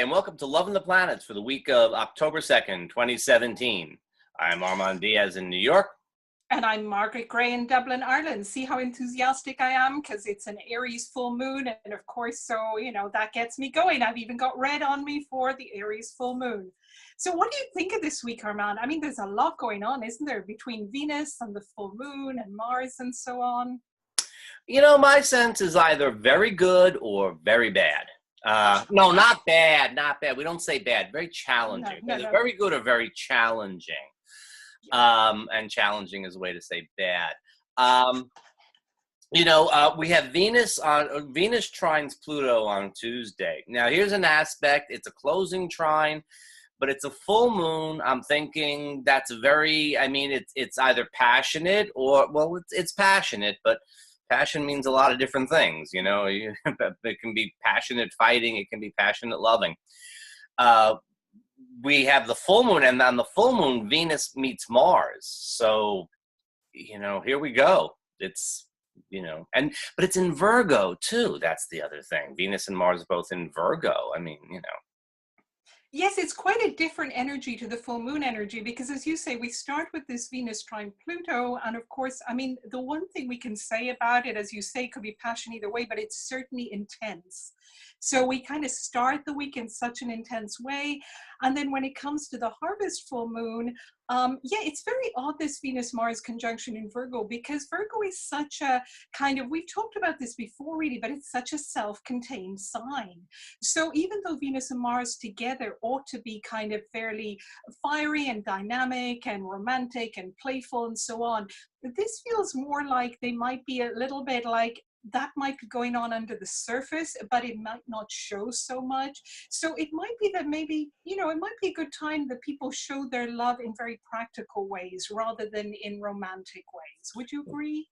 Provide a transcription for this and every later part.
and welcome to Loving the Planets for the week of October 2nd, 2017. I'm Armand Diaz in New York. And I'm Margaret Gray in Dublin, Ireland. See how enthusiastic I am? Because it's an Aries full moon. And of course, so, that gets me going. I've even got red on me for the Aries full moon. So what do you think of this week, Armand? I mean, there's a lot going on, isn't there? Between Venus and the full moon and Mars and so on. My sense is either very good or very bad. No, not bad, not bad. We don't say bad, very challenging. No. Very good or very challenging. And challenging is a way to say bad. We have Venus trines Pluto on Tuesday. Now, here's an aspect. It's a closing trine, but it's a full moon. I'm thinking that's it's either passionate or, well, it's passionate, but passion means a lot of different things, It can be passionate fighting. It can be passionate loving. We have the full moon, and on the full moon, Venus meets Mars. So, here we go. It's, but it's in Virgo too. That's the other thing. Venus and Mars both in Virgo. Yes, it's quite a different energy to the full moon energy because, as you say, we start with this Venus trine Pluto. And of course, the one thing we can say about it, as you say, could be passion either way, but it's certainly intense. So we kind of start the week in such an intense way. And then when it comes to the harvest full moon, it's very odd, this Venus-Mars conjunction in Virgo, because Virgo is such a we've talked about this before really, but it's such a self-contained sign. So even though Venus and Mars together ought to be kind of fairly fiery and dynamic and romantic and playful and so on, this feels more like they might be a little bit like that might be going on under the surface, but it might not show so much. So it might be that maybe, it might be a good time that people show their love in very practical ways rather than in romantic ways. Would you agree?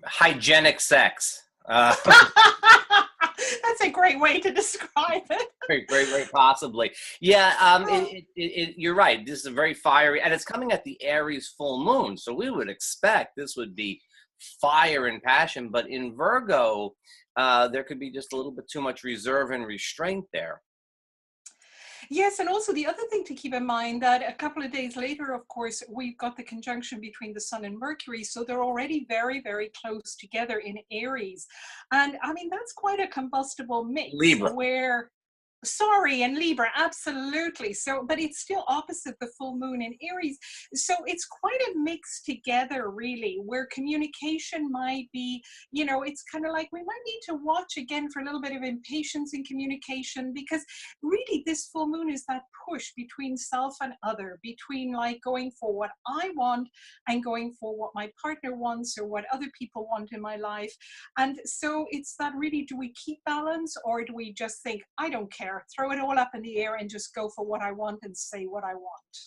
Hygienic sex. That's a great way to describe it. Great, possibly. Yeah, you're right. This is a very fiery, and it's coming at the Aries full moon. So we would expect this would be fire and passion, but in Virgo, there could be just a little bit too much reserve and restraint there. Yes, and also the other thing to keep in mind that a couple of days later, of course, we've got the conjunction between the Sun and Mercury, so they're already very, very close together in Aries. And that's quite a combustible mix. Libra. And Libra, absolutely. So, but it's still opposite the full moon in Aries. So it's quite a mix together, really, where communication might be, it's kind of like we might need to watch again for a little bit of impatience in communication, because really this full moon is that push between self and other, between like going for what I want and going for what my partner wants or what other people want in my life. And so it's that really, do we keep balance, or do we just think, I don't care, throw it all up in the air and just go for what I want and say what I want?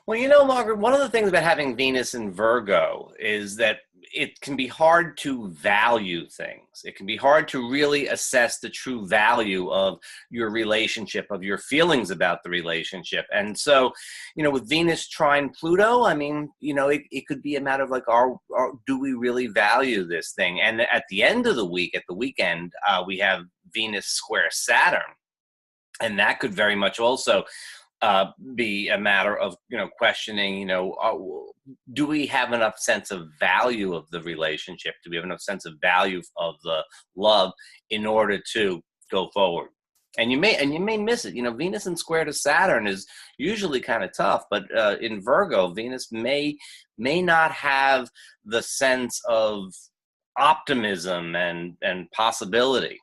Well, Margaret, one of the things about having Venus in Virgo is that it can be hard to value things. It can be hard to really assess the true value of your relationship, of your feelings about the relationship. And so, with Venus trine Pluto, it could be a matter of like, do we really value this thing? And at the end of the week, at the weekend, we have Venus square Saturn. And that could very much also be a matter of, questioning, do we have enough sense of value of the relationship? Do we have enough sense of value of the love in order to go forward? And you may miss it. Venus in square to Saturn is usually kind of tough, but in Virgo, Venus may not have the sense of optimism and possibility.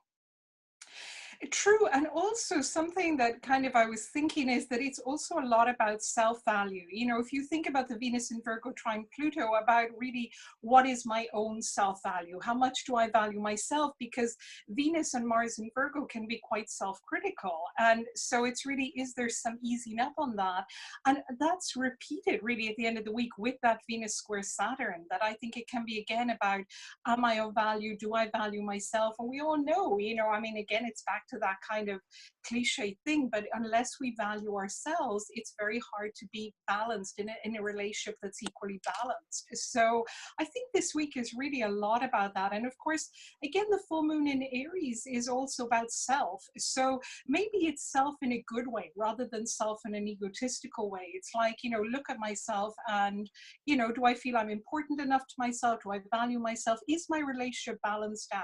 True. And also something that I was thinking is that it's also a lot about self-value. If you think about the Venus in Virgo trine Pluto, about really what is my own self-value? How much do I value myself? Because Venus and Mars in Virgo can be quite self-critical. And so it's really, is there some easing up on that? And that's repeated really at the end of the week with that Venus square Saturn, that I think it can be again about, am I of value? Do I value myself? And we all know, again, it's back to that kind of cliche thing, but unless we value ourselves, it's very hard to be balanced in a relationship that's equally balanced. So I think this week is really a lot about that. And of course, again, the full moon in Aries is also about self. So maybe it's self in a good way rather than self in an egotistical way. It's like, look at myself and, do I feel I'm important enough to myself? Do I value myself? Is my relationship balanced out,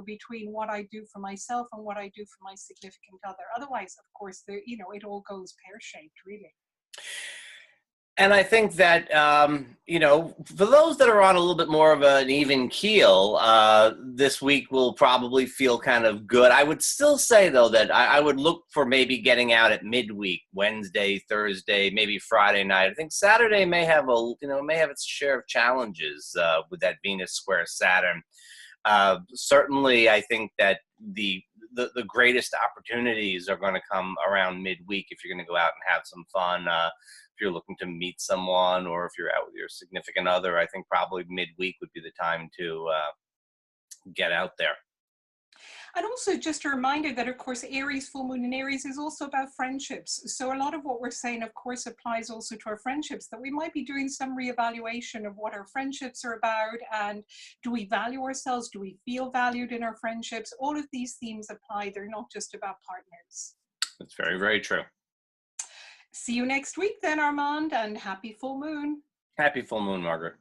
between what I do for myself and what I do for my significant other? Otherwise, of course, it all goes pear-shaped, really. And I think that, for those that are on a little bit more of an even keel, this week will probably feel kind of good. I would still say, though, that I would look for maybe getting out at midweek, Wednesday, Thursday, maybe Friday night. I think Saturday may have its share of challenges with that Venus square Saturn. Certainly, I think that the greatest opportunities are going to come around midweek if you're going to go out and have some fun. If you're looking to meet someone or if you're out with your significant other, I think probably midweek would be the time to get out there. And also just a reminder that, of course, Aries, full moon in Aries is also about friendships. So a lot of what we're saying, of course, applies also to our friendships, that we might be doing some reevaluation of what our friendships are about. And do we value ourselves? Do we feel valued in our friendships? All of these themes apply. They're not just about partners. That's very, very true. See you next week then, Armand, and happy full moon. Happy full moon, Margaret.